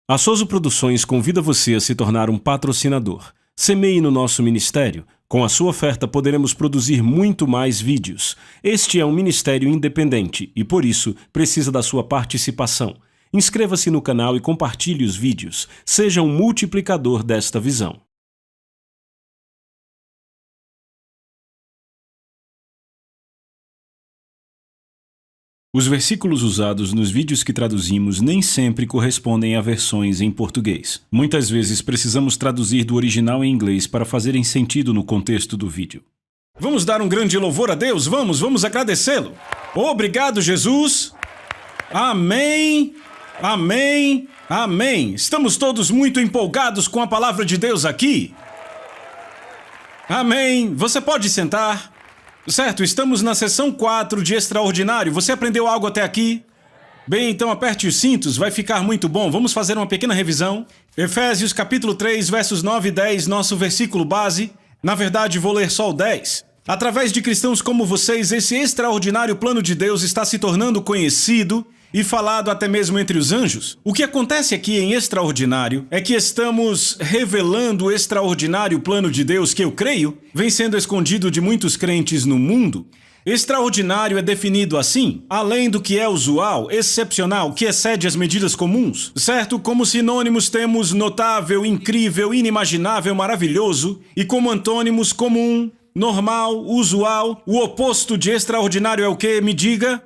A Soso Produções convida você a se tornar um patrocinador. Semeie no nosso ministério. Com a sua oferta poderemos produzir muito mais vídeos. Este é um ministério independente e, por isso, precisa da sua participação. Inscreva-se no canal e compartilhe os vídeos. Seja um multiplicador desta visão. Os versículos usados nos vídeos que traduzimos nem sempre correspondem a versões em português. Muitas vezes precisamos traduzir do original em inglês para fazerem sentido no contexto do vídeo. Vamos dar um grande louvor a Deus? Vamos agradecê-lo. Obrigado, Jesus. Amém, amém, amém. Estamos todos muito empolgados com a palavra de Deus aqui. Amém. Você pode sentar. Certo, estamos na sessão 4 de Extraordinário. Você aprendeu algo até aqui? Bem, então aperte os cintos, vai ficar muito bom. Vamos fazer uma pequena revisão. Efésios capítulo 3, versos 9 e 10, nosso versículo base. Na verdade, vou ler só o 10. Através de cristãos como vocês, esse extraordinário plano de Deus está se tornando conhecido e falado até mesmo entre os anjos. O que acontece aqui em Extraordinário é que estamos revelando o extraordinário plano de Deus que eu creio vem sendo escondido de muitos crentes no mundo. Extraordinário é definido assim, além do que é usual, excepcional, que excede as medidas comuns, certo? Como sinônimos temos notável, incrível, inimaginável, maravilhoso, e como antônimos comum, normal, usual. O oposto de extraordinário é o quê? Me diga.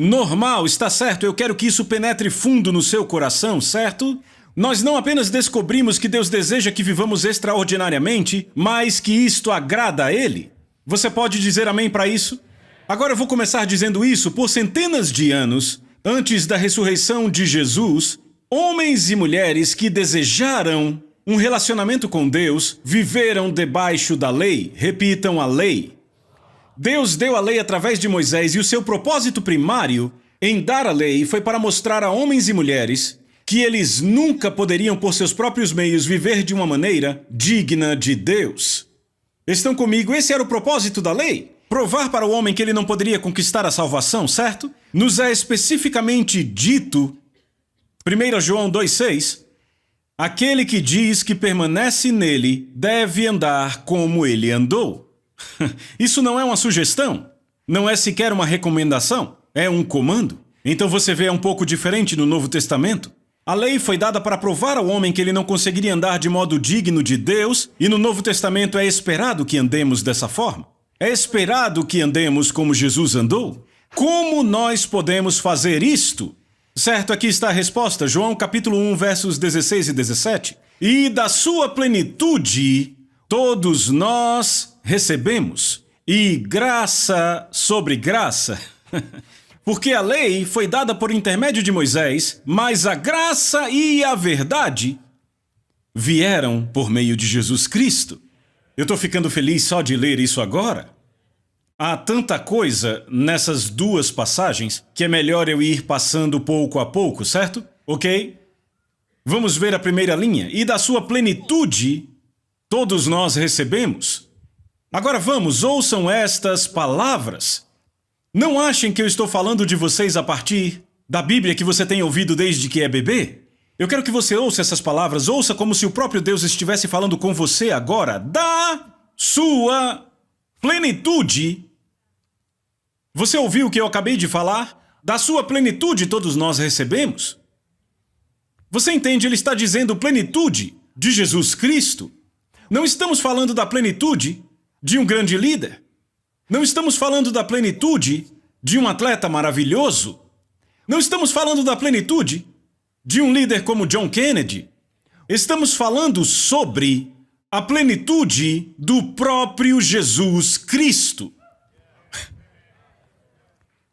Normal, está certo, eu quero que isso penetre fundo no seu coração, certo? Nós não apenas descobrimos que Deus deseja que vivamos extraordinariamente, mas que isto agrada a Ele. Você pode dizer amém para isso? Agora eu vou começar dizendo isso. Por centenas de anos, antes da ressurreição de Jesus, homens e mulheres que desejaram um relacionamento com Deus viveram debaixo da lei. Repitam, a lei. Deus deu a lei através de Moisés e o seu propósito primário em dar a lei foi para mostrar a homens e mulheres que eles nunca poderiam, por seus próprios meios, viver de uma maneira digna de Deus. Estão comigo? Esse era o propósito da lei. Provar para o homem que ele não poderia conquistar a salvação, certo? Nos é especificamente dito, 1 João 2,6, aquele que diz que permanece nele deve andar como ele andou. Isso não é uma sugestão, não é sequer uma recomendação, é um comando. Então você vê um pouco diferente no Novo Testamento. A lei foi dada para provar ao homem que ele não conseguiria andar de modo digno de Deus, e no Novo Testamento é esperado que andemos dessa forma. É esperado que andemos como Jesus andou. Como nós podemos fazer isto? Certo, aqui está a resposta, João capítulo 1, versos 16 e 17. E da sua plenitude todos nós recebemos, e graça sobre graça. Porque a lei foi dada por intermédio de Moisés, mas a graça e a verdade vieram por meio de Jesus Cristo. Eu estou ficando feliz só de ler isso agora. Há tanta coisa nessas duas passagens que é melhor eu ir passando pouco a pouco, certo? Ok? Vamos ver a primeira linha. E da sua plenitude todos nós recebemos. Agora vamos, ouçam estas palavras. Não achem que eu estou falando de vocês a partir da Bíblia que você tem ouvido desde que é bebê. Eu quero que você ouça essas palavras, ouça como se o próprio Deus estivesse falando com você agora. Da sua plenitude. Você ouviu o que eu acabei de falar? Da sua plenitude todos nós recebemos. Você entende? Ele está dizendo plenitude de Jesus Cristo. Não estamos falando da plenitude de um grande líder. Não estamos falando da plenitude de um atleta maravilhoso. Não estamos falando da plenitude de um líder como John Kennedy. Estamos falando sobre a plenitude do próprio Jesus Cristo.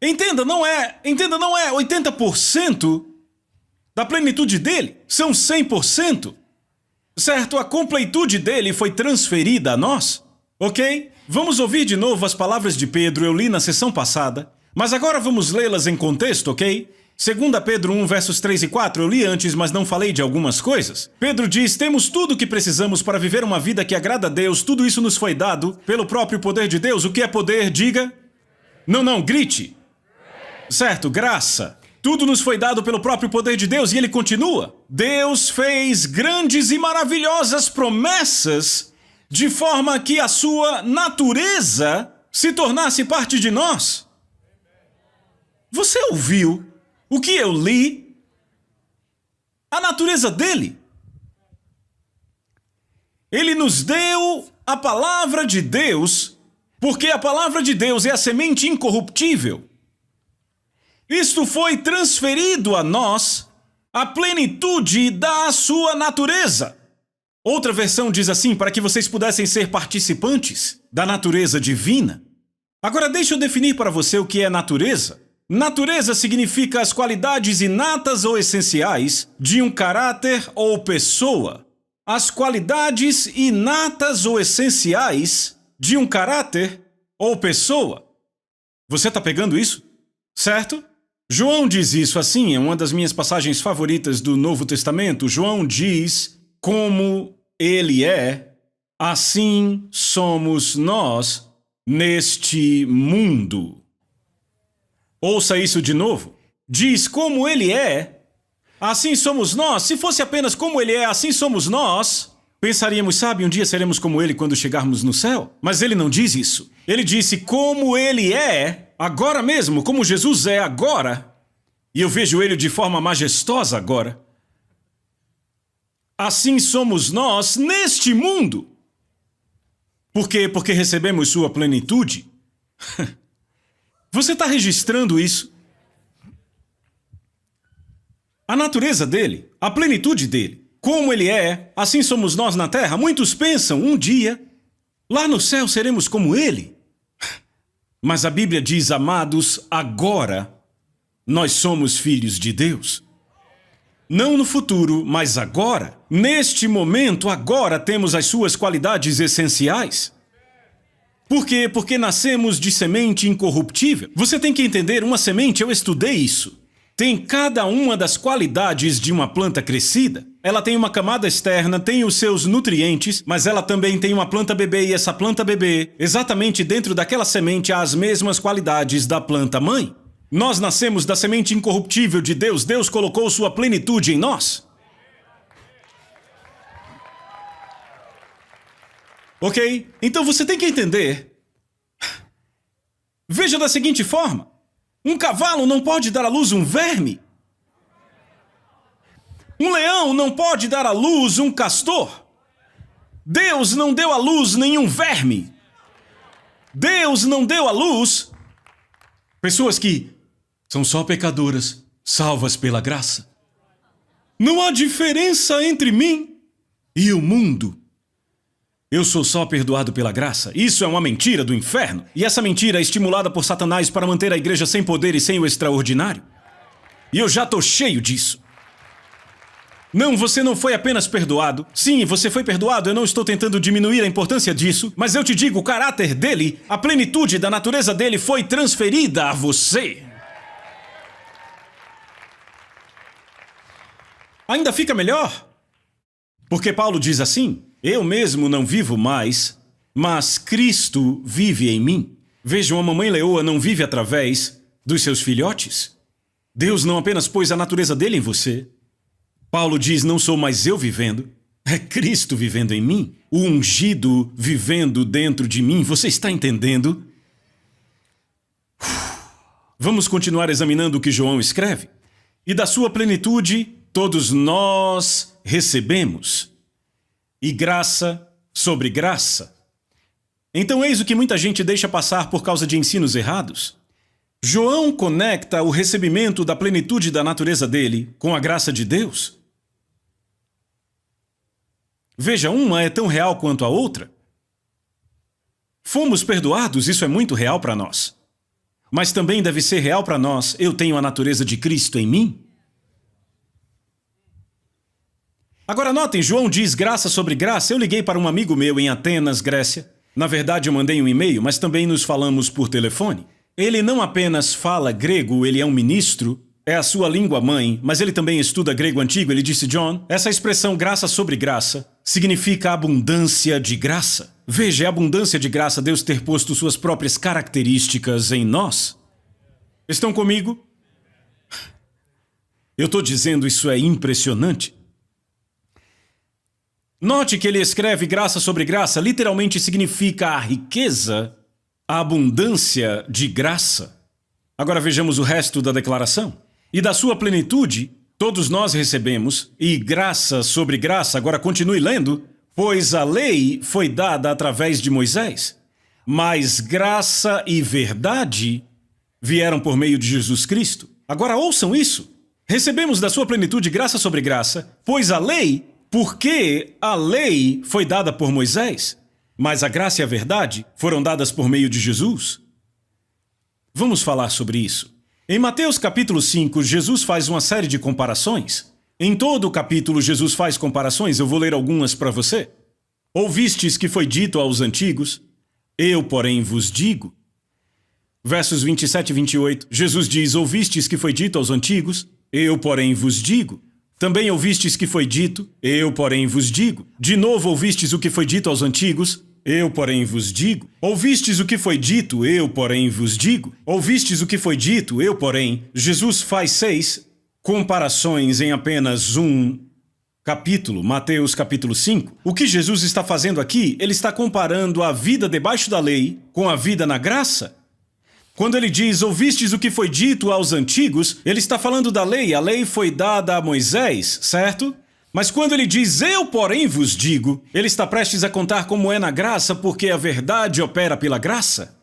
Entenda, não é 80% da plenitude dele, são 100%. Certo, a completude dele foi transferida a nós. Ok? Vamos ouvir de novo as palavras de Pedro, eu li na sessão passada, mas agora vamos lê-las em contexto, ok? 2 Pedro 1, versos 3 e 4, eu li antes, mas não falei de algumas coisas. Pedro diz, temos tudo o que precisamos para viver uma vida que agrada a Deus, tudo isso nos foi dado pelo próprio poder de Deus. O que é poder? Diga. Não, grite. Certo, graça. Tudo nos foi dado pelo próprio poder de Deus e ele continua. Deus fez grandes e maravilhosas promessas de forma que a sua natureza se tornasse parte de nós. Você ouviu o que eu li? A natureza dele. Ele nos deu a palavra de Deus, porque a palavra de Deus é a semente incorruptível. Isto foi transferido a nós, a plenitude da sua natureza. Outra versão diz assim, para que vocês pudessem ser participantes da natureza divina. Agora deixa eu definir para você o que é natureza. Natureza significa as qualidades inatas ou essenciais de um caráter ou pessoa. As qualidades inatas ou essenciais de um caráter ou pessoa. Você está pegando isso? Certo? João diz isso assim, é uma das minhas passagens favoritas do Novo Testamento. João diz, como ele é, assim somos nós neste mundo. Ouça isso de novo. Diz, como ele é, assim somos nós. Se fosse apenas como ele é, assim somos nós, pensaríamos, sabe, um dia seremos como ele quando chegarmos no céu. Mas ele não diz isso. Ele disse, como ele é, agora mesmo, como Jesus é agora, e eu vejo ele de forma majestosa agora, assim somos nós neste mundo. Por quê? Porque recebemos sua plenitude. Você está registrando isso? A natureza dele, a plenitude dele, como ele é, assim somos nós na terra. Muitos pensam, um dia, lá no céu seremos como ele. Mas a Bíblia diz, amados, agora nós somos filhos de Deus. Não no futuro, mas agora. Neste momento, agora temos as suas qualidades essenciais. Por quê? Porque nascemos de semente incorruptível. Você tem que entender, uma semente, eu estudei isso. Tem cada uma das qualidades de uma planta crescida. Ela tem uma camada externa, tem os seus nutrientes, mas ela também tem uma planta bebê e essa planta bebê, exatamente dentro daquela semente, há as mesmas qualidades da planta mãe. Nós nascemos da semente incorruptível de Deus. Deus colocou sua plenitude em nós. Ok? Então você tem que entender. Veja da seguinte forma. Um cavalo não pode dar à luz um verme. Um leão não pode dar à luz um castor. Deus não deu à luz nenhum verme. Deus não deu à luz pessoas que são só pecadoras, salvas pela graça. Não há diferença entre mim e o mundo. Eu sou só perdoado pela graça. Isso é uma mentira do inferno. E essa mentira é estimulada por Satanás para manter a igreja sem poder e sem o extraordinário. E eu já estou cheio disso. Não, você não foi apenas perdoado. Sim, você foi perdoado. Eu não estou tentando diminuir a importância disso. Mas eu te digo, o caráter dele, a plenitude da natureza dele foi transferida a você. Ainda fica melhor. Porque Paulo diz assim, eu mesmo não vivo mais, mas Cristo vive em mim. Veja, uma mamãe leoa não vive através dos seus filhotes. Deus não apenas pôs a natureza dele em você. Paulo diz, não sou mais eu vivendo, é Cristo vivendo em mim. O ungido vivendo dentro de mim. Você está entendendo? Vamos continuar examinando o que João escreve. E da sua plenitude, todos nós recebemos. E graça sobre graça. Então eis o que muita gente deixa passar por causa de ensinos errados. João conecta o recebimento da plenitude da natureza dele com a graça de Deus. Veja, uma é tão real quanto a outra. Fomos perdoados, isso é muito real para nós. Mas também deve ser real para nós, eu tenho a natureza de Cristo em mim. Agora notem, João diz graça sobre graça. Eu liguei para um amigo meu em Atenas, Grécia. Na verdade, eu mandei um e-mail, mas também nos falamos por telefone. Ele não apenas fala grego, ele é um ministro, é a sua língua mãe, mas ele também estuda grego antigo. Ele disse, John, essa expressão graça sobre graça significa abundância de graça. Veja, é abundância de graça Deus ter posto suas próprias características em nós. Estão comigo? Eu estou dizendo, isso é impressionante. Note que ele escreve graça sobre graça, literalmente significa a riqueza, a abundância de graça. Agora vejamos o resto da declaração. E da sua plenitude, todos nós recebemos, e graça sobre graça, agora continue lendo, pois a lei foi dada através de Moisés, mas graça e verdade vieram por meio de Jesus Cristo. Agora ouçam isso. Recebemos da sua plenitude graça sobre graça, pois a lei, porque a lei foi dada por Moisés, mas a graça e a verdade foram dadas por meio de Jesus. Vamos falar sobre isso. Em Mateus capítulo 5, Jesus faz uma série de comparações. Em todo o capítulo, Jesus faz comparações, eu vou ler algumas para você. Ouvistes que foi dito aos antigos, eu, porém, vos digo. Versos 27 e 28, Jesus diz, ouvistes que foi dito aos antigos, eu, porém, vos digo. Também ouvistes que foi dito, eu, porém, vos digo. De novo ouvistes o que foi dito aos antigos, eu, porém, vos digo. Ouvistes o que foi dito, eu, porém, vos digo. Ouvistes o que foi dito, eu, porém. Jesus faz 6 comparações em apenas um capítulo, Mateus capítulo 5. O que Jesus está fazendo aqui? Ele está comparando a vida debaixo da lei com a vida na graça. Quando ele diz, ouvistes o que foi dito aos antigos, ele está falando da lei. A lei foi dada a Moisés, certo? Mas quando ele diz, eu, porém, vos digo, ele está prestes a contar como é na graça, porque a verdade opera pela graça.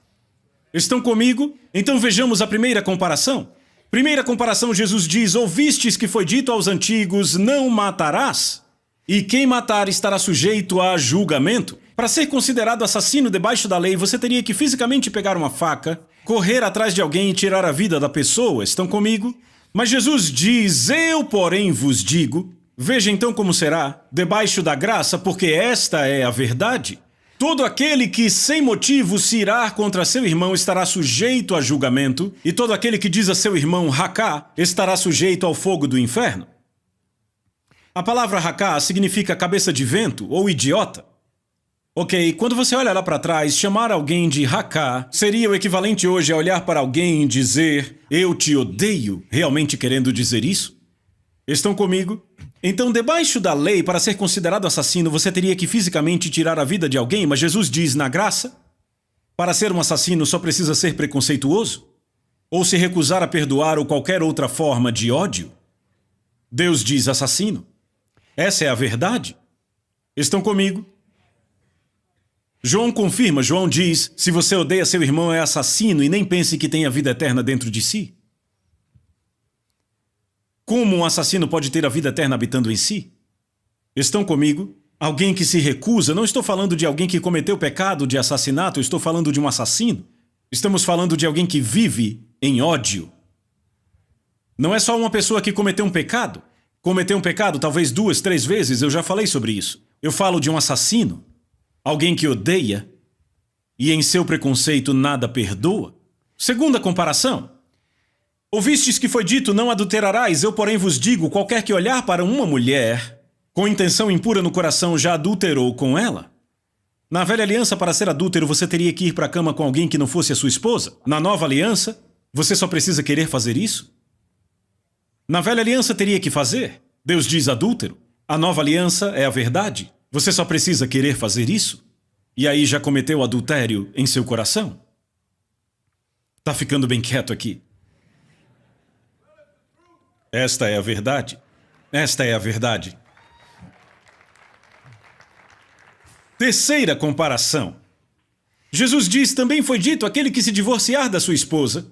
Estão comigo? Então vejamos a primeira comparação. Primeira comparação, Jesus diz, ouvistes que foi dito aos antigos, não matarás. E quem matar estará sujeito a julgamento. Para ser considerado assassino debaixo da lei, você teria que fisicamente pegar uma faca, correr atrás de alguém e tirar a vida da pessoa. Estão comigo? Mas Jesus diz, eu, porém, vos digo. Veja então como será, debaixo da graça, porque esta é a verdade. Todo aquele que sem motivo se irá contra seu irmão estará sujeito a julgamento, e todo aquele que diz a seu irmão racá estará sujeito ao fogo do inferno. A palavra racá significa cabeça de vento ou idiota. Ok, quando você olha lá para trás, chamar alguém de racá seria o equivalente hoje a olhar para alguém e dizer, eu te odeio, realmente querendo dizer isso? Estão comigo? Então, debaixo da lei, para ser considerado assassino, você teria que fisicamente tirar a vida de alguém, mas Jesus diz, na graça, para ser um assassino só precisa ser preconceituoso? Ou se recusar a perdoar ou qualquer outra forma de ódio? Deus diz assassino. Essa é a verdade. Estão comigo? João confirma, João diz, se você odeia seu irmão é assassino e nem pense que tem a vida eterna dentro de si. Como um assassino pode ter a vida eterna habitando em si? Estão comigo? Alguém que se recusa, não estou falando de alguém que cometeu pecado de assassinato, estou falando de um assassino. Estamos falando de alguém que vive em ódio. Não é só uma pessoa que cometeu um pecado. Cometeu um pecado talvez 2, 3 vezes, eu já falei sobre isso. Eu falo de um assassino. Alguém que odeia e em seu preconceito nada perdoa. Segunda comparação. Ouvistes que foi dito, não adulterarás, eu porém vos digo, qualquer que olhar para uma mulher com intenção impura no coração já adulterou com ela. Na velha aliança, para ser adúltero, você teria que ir para a cama com alguém que não fosse a sua esposa. Na nova aliança, você só precisa querer fazer isso? Na velha aliança teria que fazer. Deus diz adúltero. A nova aliança é a verdade. Você só precisa querer fazer isso? E aí já cometeu adultério em seu coração? Tá ficando bem quieto aqui. Esta é a verdade. Esta é a verdade. Terceira comparação. Jesus diz, também foi dito, aquele que se divorciar da sua esposa,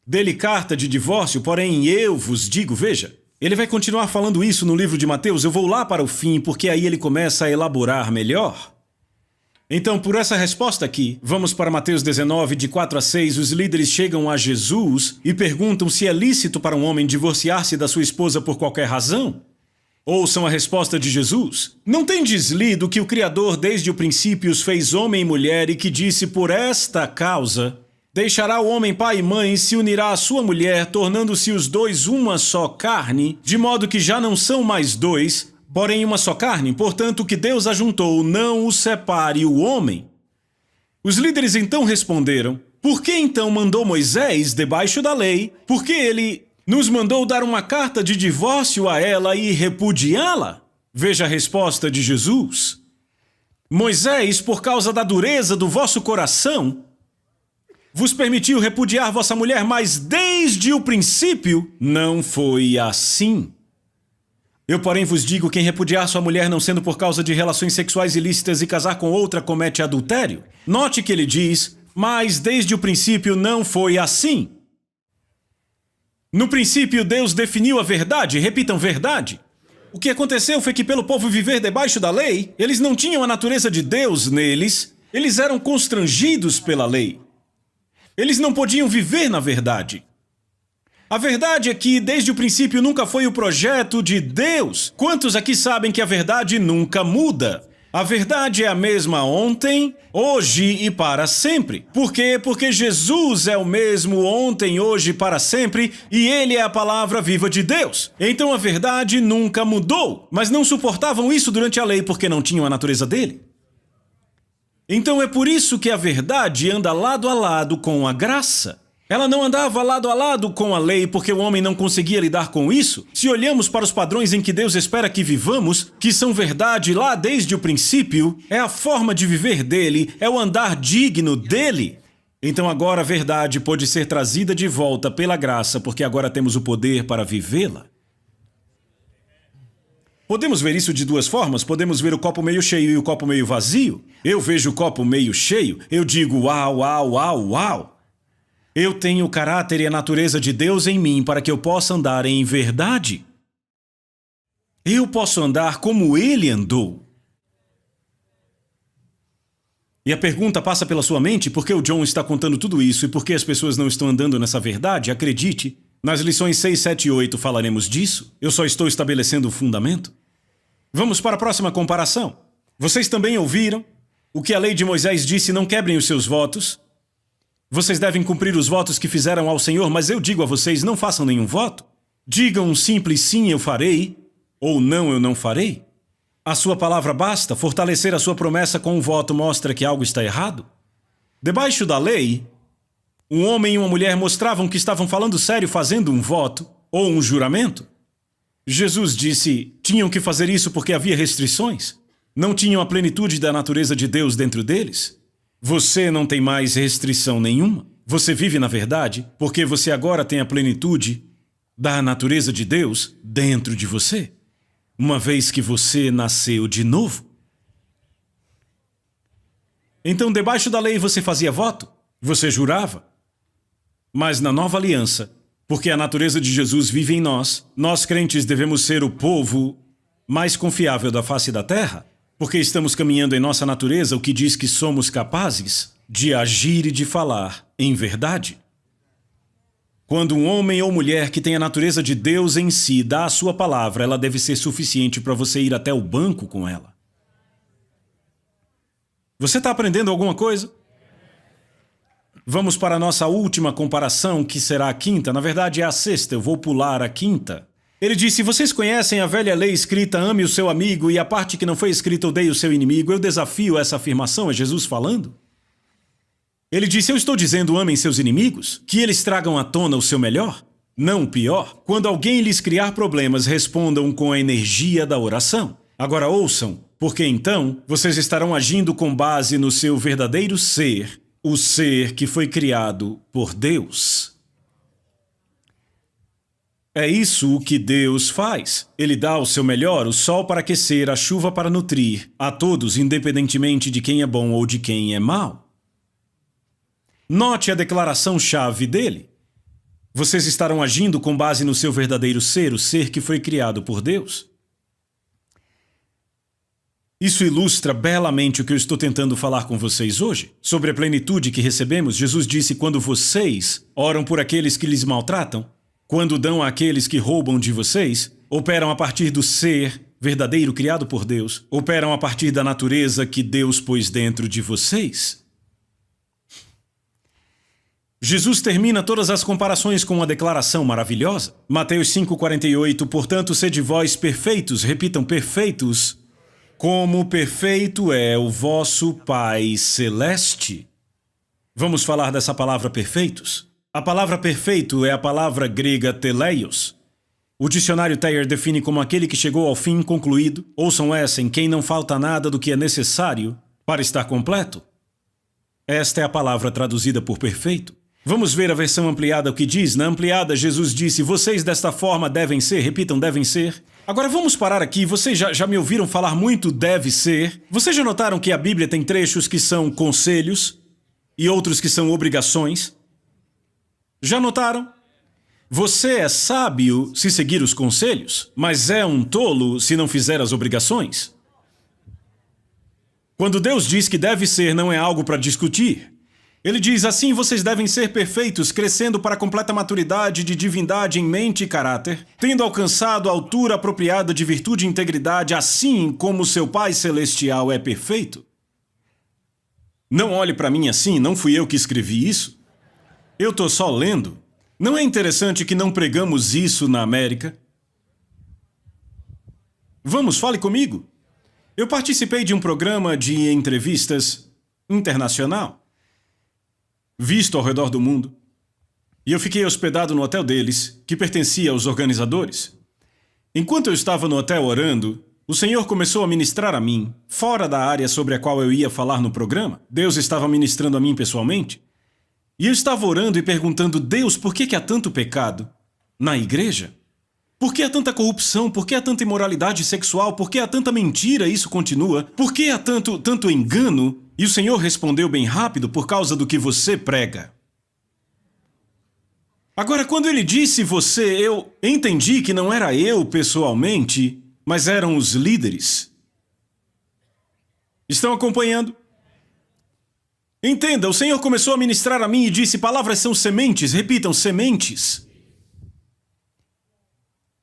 dê-lhe carta de divórcio, porém eu vos digo, veja, ele vai continuar falando isso no livro de Mateus, eu vou lá para o fim, porque aí ele começa a elaborar melhor. Então, por essa resposta aqui, vamos para Mateus 19, de 4 a 6, os líderes chegam a Jesus e perguntam se é lícito para um homem divorciar-se da sua esposa por qualquer razão. Ouçam a resposta de Jesus. Não tendes lido que o Criador desde o princípio os fez homem e mulher e que disse, por esta causa, deixará o homem pai e mãe e se unirá à sua mulher, tornando-se os dois uma só carne, de modo que já não são mais dois, porém uma só carne, portanto o que Deus ajuntou não o separe o homem. Os líderes então responderam, por que então mandou Moisés debaixo da lei? Porque ele nos mandou dar uma carta de divórcio a ela e repudiá-la? Veja a resposta de Jesus. Moisés, por causa da dureza do vosso coração, vos permitiu repudiar vossa mulher, mas desde o princípio não foi assim. Eu, porém, vos digo, quem repudiar sua mulher não sendo por causa de relações sexuais ilícitas e casar com outra comete adultério. Note que ele diz, mas desde o princípio não foi assim. No princípio, Deus definiu a verdade. Repitam, verdade. O que aconteceu foi que, pelo povo viver debaixo da lei, eles não tinham a natureza de Deus neles, eles eram constrangidos pela lei. Eles não podiam viver na verdade. A verdade é que, desde o princípio, nunca foi o projeto de Deus. Quantos aqui sabem que a verdade nunca muda? A verdade é a mesma ontem, hoje e para sempre. Por quê? Porque Jesus é o mesmo ontem, hoje e para sempre, e Ele é a palavra viva de Deus. Então a verdade nunca mudou, mas não suportavam isso durante a lei porque não tinham a natureza dele. Então é por isso que a verdade anda lado a lado com a graça. Ela não andava lado a lado com a lei porque o homem não conseguia lidar com isso. Se olhamos para os padrões em que Deus espera que vivamos, que são verdade lá desde o princípio, é a forma de viver dele, é o andar digno dele. Então agora a verdade pode ser trazida de volta pela graça, porque agora temos o poder para vivê-la. Podemos ver isso de duas formas. Podemos ver o copo meio cheio e o copo meio vazio. Eu vejo o copo meio cheio, eu digo uau, uau, uau, uau. Eu tenho o caráter e a natureza de Deus em mim para que eu possa andar em verdade. Eu posso andar como Ele andou. E a pergunta passa pela sua mente, por que o John está contando tudo isso e por que as pessoas não estão andando nessa verdade? Acredite, nas lições 6, 7 e 8 falaremos disso. Eu só estou estabelecendo o fundamento. Vamos para a próxima comparação. Vocês também ouviram o que a lei de Moisés disse: não quebrem os seus votos. Vocês devem cumprir os votos que fizeram ao Senhor, mas eu digo a vocês, não façam nenhum voto. Digam um simples sim, eu farei, ou não, eu não farei. A sua palavra basta. Fortalecer a sua promessa com um voto mostra que algo está errado. Debaixo da lei, um homem e uma mulher mostravam que estavam falando sério fazendo um voto ou um juramento. Jesus disse, tinham que fazer isso porque havia restrições. Não tinham a plenitude da natureza de Deus dentro deles. Você não tem mais restrição nenhuma. Você vive na verdade porque você agora tem a plenitude da natureza de Deus dentro de você, uma vez que você nasceu de novo. Então, debaixo da lei você fazia voto, você jurava. Mas na nova aliança, porque a natureza de Jesus vive em nós, nós crentes devemos ser o povo mais confiável da face da terra. Porque estamos caminhando em nossa natureza, o que diz que somos capazes de agir e de falar em verdade. Quando um homem ou mulher que tem a natureza de Deus em si dá a sua palavra, ela deve ser suficiente para você ir até o banco com ela. Você está aprendendo alguma coisa? Vamos para a nossa última comparação, que será a quinta. Na verdade é a sexta, eu vou pular a quinta. Ele disse, vocês conhecem a velha lei escrita, ame o seu amigo, e a parte que não foi escrita, odeie o seu inimigo. Eu desafio essa afirmação, é Jesus falando. Ele disse, eu estou dizendo, amem seus inimigos, que eles tragam à tona o seu melhor, não o pior. Quando alguém lhes criar problemas, respondam com a energia da oração. Agora ouçam, porque então vocês estarão agindo com base no seu verdadeiro ser, o ser que foi criado por Deus. É isso o que Deus faz. Ele dá o seu melhor, o sol para aquecer, a chuva para nutrir, a todos, independentemente de quem é bom ou de quem é mau. Note a declaração-chave dele. Vocês estarão agindo com base no seu verdadeiro ser, o ser que foi criado por Deus. Isso ilustra belamente o que eu estou tentando falar com vocês hoje. Sobre a plenitude que recebemos, Jesus disse, quando vocês oram por aqueles que lhes maltratam, quando dão àqueles que roubam de vocês, operam a partir do ser verdadeiro criado por Deus, operam a partir da natureza que Deus pôs dentro de vocês. Jesus termina todas as comparações com uma declaração maravilhosa. Mateus 5,48, portanto, sede vós perfeitos, repitam, perfeitos, como perfeito é o vosso Pai Celeste. Vamos falar dessa palavra perfeitos? A palavra perfeito é a palavra grega teleios. O dicionário Thayer define como aquele que chegou ao fim concluído. Ouçam essa, em quem não falta nada do que é necessário para estar completo. Esta é a palavra traduzida por perfeito. Vamos ver a versão ampliada, o que diz. Na ampliada, Jesus disse, vocês desta forma devem ser, repitam, devem ser. Agora vamos parar aqui, vocês já me ouviram falar muito deve ser. Vocês já notaram que a Bíblia tem trechos que são conselhos e outros que são obrigações? Já notaram? Você é sábio se seguir os conselhos, mas é um tolo se não fizer as obrigações. Quando Deus diz que deve ser, não é algo para discutir. Ele diz assim, vocês devem ser perfeitos, crescendo para a completa maturidade de divindade em mente e caráter, tendo alcançado a altura apropriada de virtude e integridade, assim como seu Pai Celestial é perfeito. Não olhe para mim assim, não fui eu que escrevi isso. Eu estou só lendo. Não é interessante que não pregamos isso na América? Vamos, fale comigo. Eu participei de um programa de entrevistas internacional, visto ao redor do mundo, e eu fiquei hospedado no hotel deles, que pertencia aos organizadores. Enquanto eu estava no hotel orando, o Senhor começou a ministrar a mim, fora da área sobre a qual eu ia falar no programa. Deus estava ministrando a mim pessoalmente. E eu estava orando e perguntando, Deus, por que há tanto pecado na igreja? Por que há tanta corrupção? Por que há tanta imoralidade sexual? Por que há tanta mentira? Isso continua. Por que há tanto engano? E o Senhor respondeu bem rápido, por causa do que você prega. Agora, quando ele disse você, eu entendi que não era eu pessoalmente, mas eram os líderes. Estão acompanhando? Entenda, o Senhor começou a ministrar a mim e disse, palavras são sementes, repitam, sementes.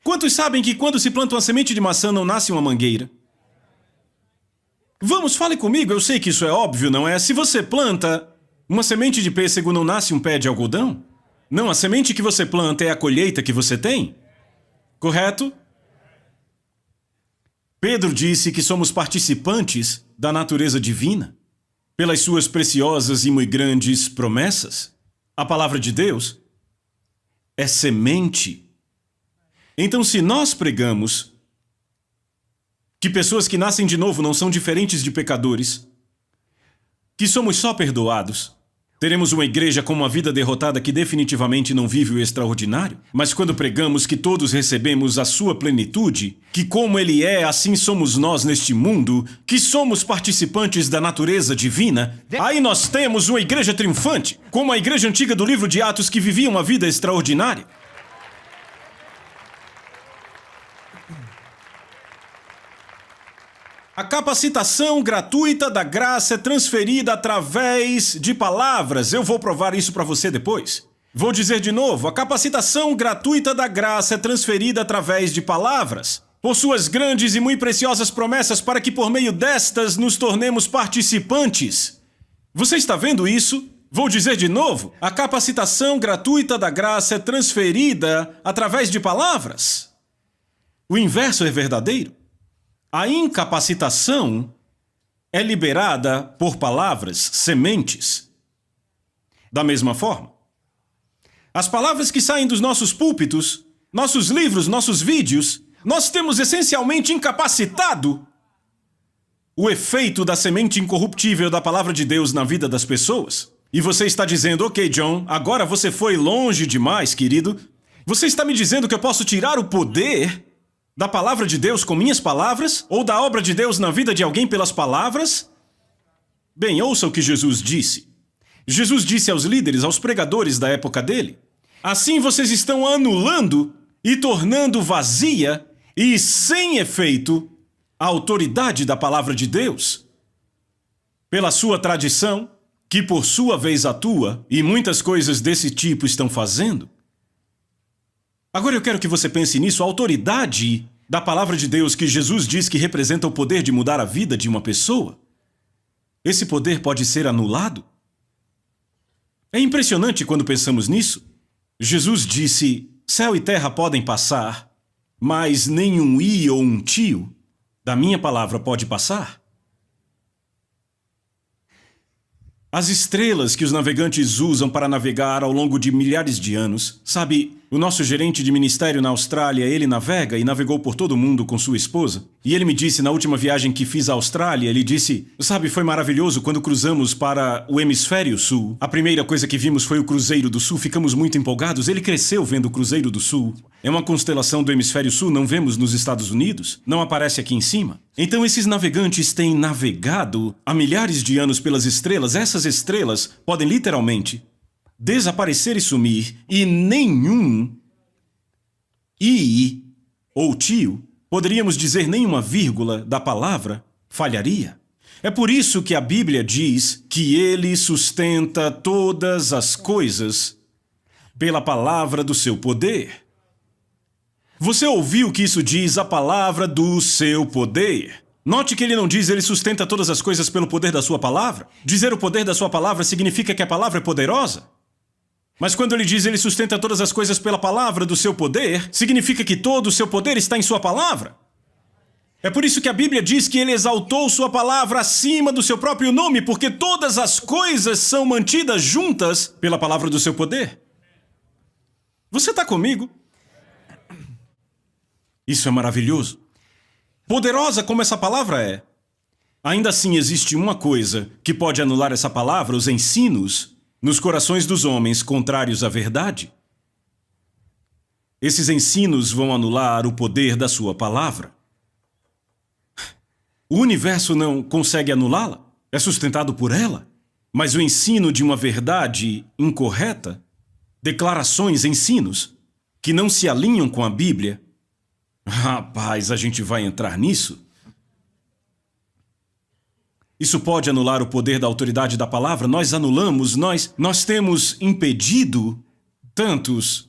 Quantos sabem que quando se planta uma semente de maçã não nasce uma mangueira? Vamos, fale comigo, eu sei que isso é óbvio, não é? Se você planta uma semente de pêssego, não nasce um pé de algodão? Não, a semente que você planta é a colheita que você tem? Correto? Pedro disse que somos participantes da natureza divina. Pelas suas preciosas e muito grandes promessas, a palavra de Deus é semente. Então, se nós pregamos que pessoas que nascem de novo não são diferentes de pecadores, que somos só perdoados, teremos uma igreja com uma vida derrotada que definitivamente não vive o extraordinário. Mas quando pregamos que todos recebemos a sua plenitude, que como Ele é, assim somos nós neste mundo, que somos participantes da natureza divina, aí nós temos uma igreja triunfante, como a igreja antiga do livro de Atos que vivia uma vida extraordinária. A capacitação gratuita da graça é transferida através de palavras. Eu vou provar isso para você depois. Vou dizer de novo, a capacitação gratuita da graça é transferida através de palavras, por suas grandes e muito preciosas promessas para que por meio destas nos tornemos participantes. Você está vendo isso? Vou dizer de novo, a capacitação gratuita da graça é transferida através de palavras. O inverso é verdadeiro. A incapacitação é liberada por palavras, sementes. Da mesma forma, as palavras que saem dos nossos púlpitos, nossos livros, nossos vídeos, nós temos essencialmente incapacitado o efeito da semente incorruptível da palavra de Deus na vida das pessoas. E você está dizendo, ok, John, agora você foi longe demais, querido. Você está me dizendo que eu posso tirar o poder da palavra de Deus com minhas palavras? Ou da obra de Deus na vida de alguém pelas palavras? Bem, ouça o que Jesus disse. Jesus disse aos líderes, aos pregadores da época dele, assim vocês estão anulando e tornando vazia e sem efeito a autoridade da palavra de Deus. Pela sua tradição, que por sua vez atua, e muitas coisas desse tipo estão fazendo. Agora eu quero que você pense nisso, a autoridade da palavra de Deus que Jesus diz que representa o poder de mudar a vida de uma pessoa. Esse poder pode ser anulado? É impressionante quando pensamos nisso. Jesus disse, céu e terra podem passar, mas nenhum i ou um tio da minha palavra pode passar. As estrelas que os navegantes usam para navegar ao longo de milhares de anos. Sabe, o nosso gerente de ministério na Austrália, ele navega e navegou por todo o mundo com sua esposa. E ele me disse, na última viagem que fiz à Austrália, ele disse, sabe, foi maravilhoso quando cruzamos para o hemisfério sul. A primeira coisa que vimos foi o Cruzeiro do Sul, ficamos muito empolgados. Ele cresceu vendo o Cruzeiro do Sul. É uma constelação do hemisfério sul, não vemos nos Estados Unidos, não aparece aqui em cima. Então esses navegantes têm navegado há milhares de anos pelas estrelas. Essas estrelas podem literalmente desaparecer e sumir, e nenhum i ou tio, poderíamos dizer nenhuma vírgula da palavra, falharia. É por isso que a Bíblia diz que ele sustenta todas as coisas pela palavra do seu poder. Você ouviu que isso diz a palavra do seu poder? Note que ele não diz ele sustenta todas as coisas pelo poder da sua palavra. Dizer o poder da sua palavra significa que a palavra é poderosa. Mas quando ele diz ele sustenta todas as coisas pela palavra do seu poder, significa que todo o seu poder está em sua palavra. É por isso que a Bíblia diz que ele exaltou sua palavra acima do seu próprio nome, porque todas as coisas são mantidas juntas pela palavra do seu poder. Você está comigo? Isso é maravilhoso. Poderosa como essa palavra é, ainda assim existe uma coisa que pode anular essa palavra, os ensinos nos corações dos homens contrários à verdade. Esses ensinos vão anular o poder da sua palavra. O universo não consegue anulá-la, é sustentado por ela. Mas o ensino de uma verdade incorreta, declarações, ensinos, que não se alinham com a Bíblia, rapaz, a gente vai entrar nisso? Isso pode anular o poder da autoridade da palavra. Nós anulamos, nós temos impedido tantos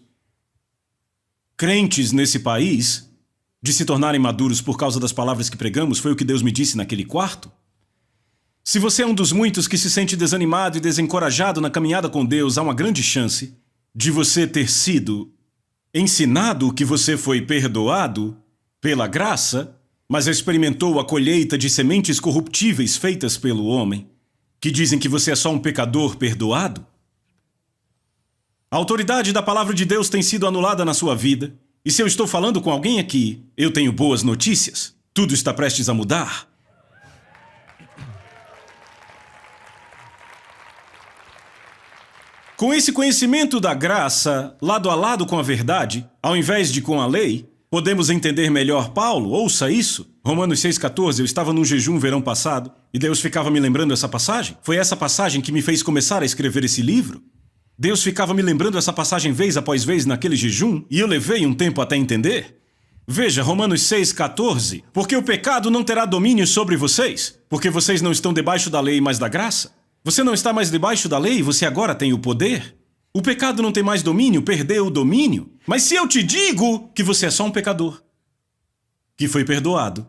crentes nesse país de se tornarem maduros por causa das palavras que pregamos. Foi o que Deus me disse naquele quarto. Se você é um dos muitos que se sente desanimado e desencorajado na caminhada com Deus, há uma grande chance de você ter sido ensinado que você foi perdoado pela graça, mas experimentou a colheita de sementes corruptíveis feitas pelo homem, que dizem que você é só um pecador perdoado. A autoridade da palavra de Deus tem sido anulada na sua vida, e se eu estou falando com alguém aqui, eu tenho boas notícias. Tudo está prestes a mudar. Com esse conhecimento da graça, lado a lado com a verdade, ao invés de com a lei, podemos entender melhor Paulo. Ouça isso. Romanos 6,14, eu estava num jejum verão passado, e Deus ficava me lembrando essa passagem. Foi essa passagem que me fez começar a escrever esse livro. Deus ficava me lembrando essa passagem vez após vez naquele jejum, e eu levei um tempo até entender. Veja, Romanos 6,14, porque o pecado não terá domínio sobre vocês, porque vocês não estão debaixo da lei, mas da graça. Você não está mais debaixo da lei, você agora tem o poder. O pecado não tem mais domínio, perdeu o domínio. Mas se eu te digo que você é só um pecador, que foi perdoado,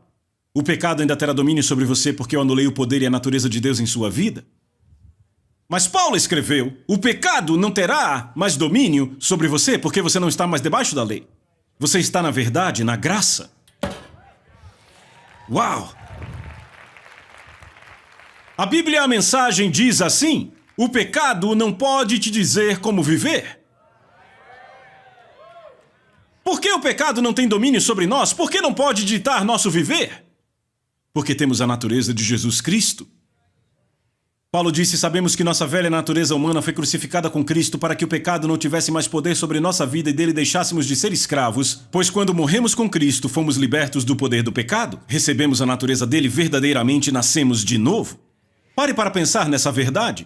o pecado ainda terá domínio sobre você porque eu anulei o poder e a natureza de Deus em sua vida? Mas Paulo escreveu, o pecado não terá mais domínio sobre você porque você não está mais debaixo da lei. Você está, na verdade, na graça. Uau! A Bíblia, a mensagem diz assim, o pecado não pode te dizer como viver. Por que o pecado não tem domínio sobre nós? Por que não pode ditar nosso viver? Porque temos a natureza de Jesus Cristo. Paulo disse, sabemos que nossa velha natureza humana foi crucificada com Cristo para que o pecado não tivesse mais poder sobre nossa vida e dele deixássemos de ser escravos, pois quando morremos com Cristo, fomos libertos do poder do pecado, recebemos a natureza dele verdadeiramente e nascemos de novo. Pare para pensar nessa verdade.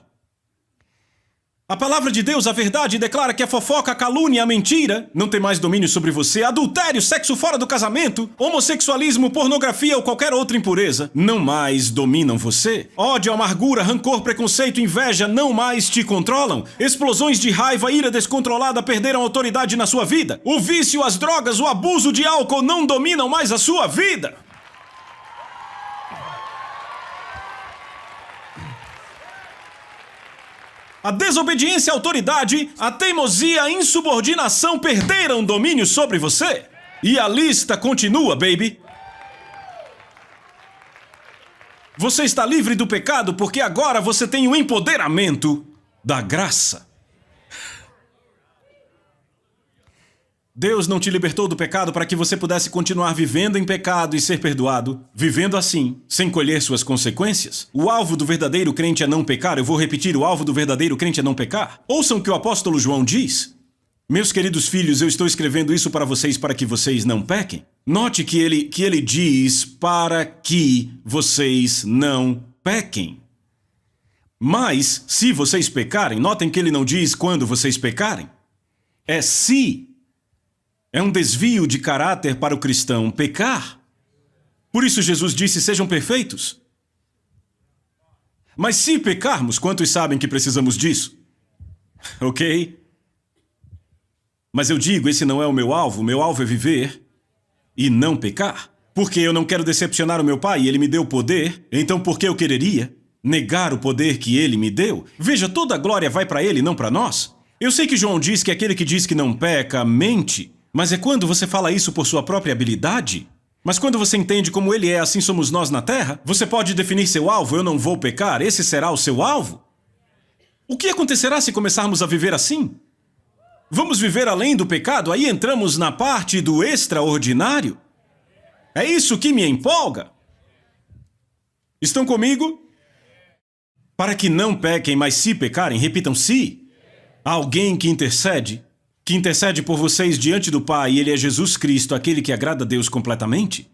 A palavra de Deus, a verdade, declara que a fofoca, a calúnia, a mentira não tem mais domínio sobre você. Adultério, sexo fora do casamento, homossexualismo, pornografia ou qualquer outra impureza não mais dominam você. Ódio, amargura, rancor, preconceito, inveja não mais te controlam. Explosões de raiva, ira descontrolada perderam autoridade na sua vida. O vício, as drogas, o abuso de álcool não dominam mais a sua vida. A desobediência à autoridade, a teimosia, a insubordinação perderam domínio sobre você. E a lista continua, baby. Você está livre do pecado porque agora você tem o empoderamento da graça. Deus não te libertou do pecado para que você pudesse continuar vivendo em pecado e ser perdoado, vivendo assim, sem colher suas consequências. O alvo do verdadeiro crente é não pecar. Eu vou repetir, o alvo do verdadeiro crente é não pecar. Ouçam o que o apóstolo João diz. Meus queridos filhos, eu estou escrevendo isso para que vocês não pequem. Note que ele diz para que vocês não pequem. Mas, se vocês pecarem, notem que ele não diz quando vocês pecarem. É se. É um desvio de caráter para o cristão pecar. Por isso Jesus disse, sejam perfeitos. Mas se pecarmos, quantos sabem que precisamos disso? Ok? Mas eu digo, esse não é o meu alvo é viver e não pecar. Porque eu não quero decepcionar o meu pai e ele me deu poder, então por que eu quereria negar o poder que ele me deu? Veja, toda a glória vai para ele, não para nós. Eu sei que João diz que aquele que diz que não peca, mente. Mas é quando você fala isso por sua própria habilidade? Mas quando você entende como ele é, assim somos nós na terra, você pode definir seu alvo, eu não vou pecar, esse será o seu alvo? O que acontecerá se começarmos a viver assim? Vamos viver além do pecado? Aí entramos na parte do extraordinário? É isso que me empolga? Estão comigo? Para que não pequem, mas se pecarem, repitam se. Há alguém que intercede por vocês diante do Pai, e ele é Jesus Cristo, aquele que agrada a Deus completamente.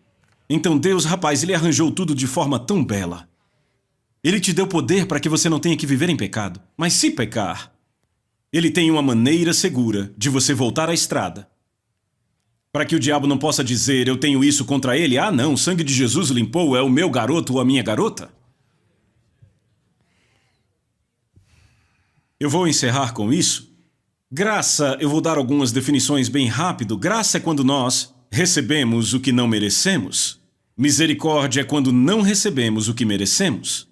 Então Deus, rapaz, ele arranjou tudo de forma tão bela. Ele te deu poder para que você não tenha que viver em pecado. Mas se pecar, ele tem uma maneira segura de você voltar à estrada. Para que o diabo não possa dizer, eu tenho isso contra ele. Ah, não, o sangue de Jesus limpou, é o meu garoto ou a minha garota. Eu vou encerrar com isso. Graça, eu vou dar algumas definições bem rápido. Graça é quando nós recebemos o que não merecemos. Misericórdia é quando não recebemos o que merecemos.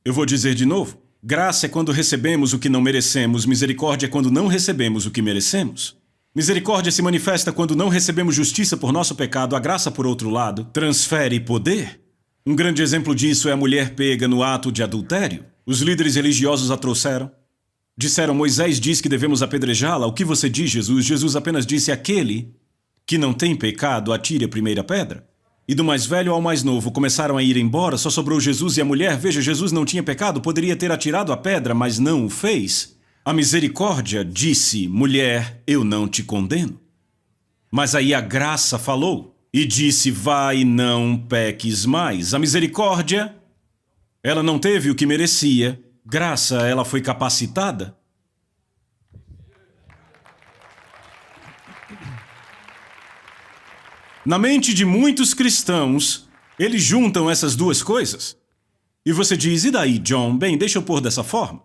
Eu vou dizer de novo. Graça é quando recebemos o que não merecemos. Misericórdia é quando não recebemos o que merecemos. Misericórdia se manifesta quando não recebemos justiça por nosso pecado. A graça, por outro lado, transfere poder. Um grande exemplo disso é a mulher pega no ato de adultério. Os líderes religiosos a trouxeram. Disseram, Moisés diz que devemos apedrejá-la. O que você diz, Jesus? Jesus apenas disse, aquele que não tem pecado, atire a primeira pedra. E do mais velho ao mais novo começaram a ir embora, só sobrou Jesus e a mulher. Veja, Jesus não tinha pecado, poderia ter atirado a pedra, mas não o fez. A misericórdia disse, mulher, eu não te condeno. Mas aí a graça falou e disse, vai, não peques mais. A misericórdia, ela não teve o que merecia. Graça, ela foi capacitada. Na mente de muitos cristãos, eles juntam essas duas coisas. E você diz, e daí, John? Bem, deixa eu pôr dessa forma.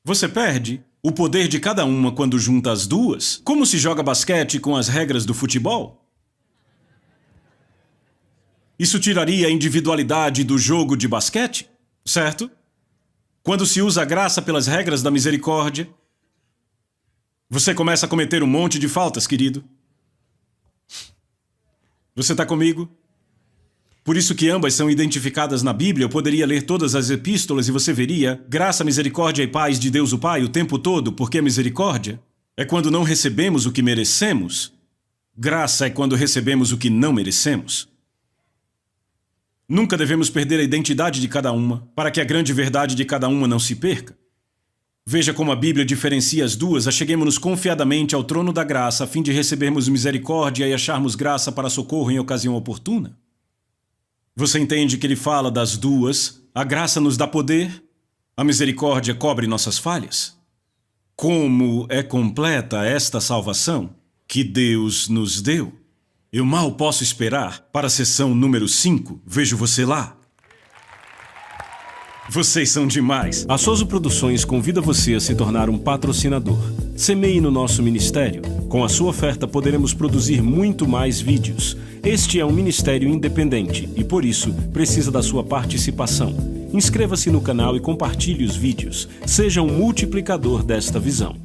Você perde o poder de cada uma quando junta as duas. Como se joga basquete com as regras do futebol? Isso tiraria a individualidade do jogo de basquete, certo? Quando se usa a graça pelas regras da misericórdia, você começa a cometer um monte de faltas, querido. Você está comigo? Por isso que ambas são identificadas na Bíblia. Eu poderia ler todas as epístolas e você veria graça, misericórdia e paz de Deus o Pai o tempo todo, porque a misericórdia é quando não recebemos o que merecemos. Graça é quando recebemos o que não merecemos. Nunca devemos perder a identidade de cada uma, para que a grande verdade de cada uma não se perca. Veja como a Bíblia diferencia as duas. Acheguemo-nos confiadamente ao trono da graça, a fim de recebermos misericórdia e acharmos graça para socorro em ocasião oportuna. Você entende que ele fala das duas? A graça nos dá poder, a misericórdia cobre nossas falhas. Como é completa esta salvação que Deus nos deu? Eu mal posso esperar para a sessão número 5. Vejo você lá. Vocês são demais. A Soso Produções convida você a se tornar um patrocinador. Semeie no nosso ministério. Com a sua oferta poderemos produzir muito mais vídeos. Este é um ministério independente e, por isso, precisa da sua participação. Inscreva-se no canal e compartilhe os vídeos. Seja um multiplicador desta visão.